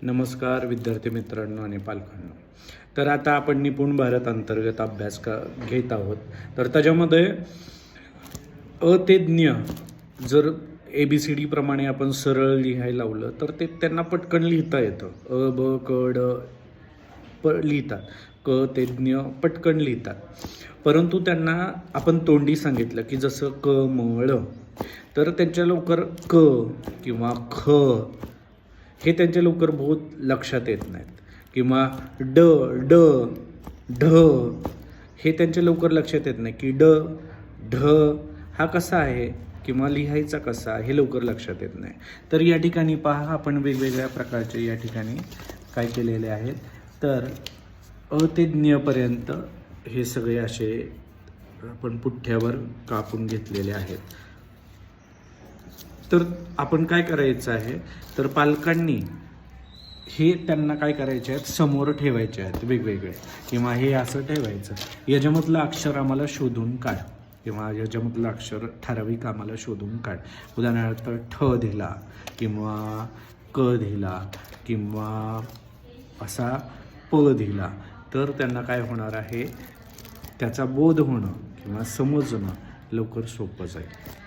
नमस्कार विद्यार्थी मित्रांनो आणि पालकांनो. तर आता आपण निपुण भारत अंतर्गत अभ्यास घेत आहोत. तर त्याच्यामध्ये अ ते ज्ञ जर ABCD प्रमाणे आपण सरळ लिहायला लावलं तर ते त्यांना पटकन लिहिता येतं. अ ब क ड लिहितात. क ते ज्ञ पटकन लिहितात. परंतु त्यांना आपण तोंडी सांगितलं की जसं क म ळ, तर त्यांच्या लवकर क किंवा ख हे त्यांच्या लवकर बहुत लक्षात येत नाहीत. किंवा ड ड ढ हे त्यांच्या लवकर लक्षात येत नाही की ड ढ हा कसा आहे किंवा लिहायचा कसा हे लवकर लक्षात येत नाही. तर या ठिकाणी पहा, आपण वेगवेगळ्या प्रकारचे या ठिकाणी काय केलेले आहेत. तर अ ते ज्ञपर्यंत हे सगळे असे आपण पुठ्ठ्यावर कापून घेतलेले आहेत. तर आपण काय करायचं आहे, तर पालकांनी हे त्यांना काय करायचे आहेत, समोर ठेवायचे आहेत वेगवेगळे, किंवा हे असं ठेवायचं. याच्यामधलं अक्षर आम्हाला शोधून काढ, किंवा याच्यामधलं अक्षर ठराविक आम्हाला शोधून काढ. उदाहरणार्थ ठ दिला किंवा क दिला किंवा असा प दिला, तर त्यांना काय होणार आहे, त्याचा बोध होणं किंवा समजणं लवकर सोपं जाईल.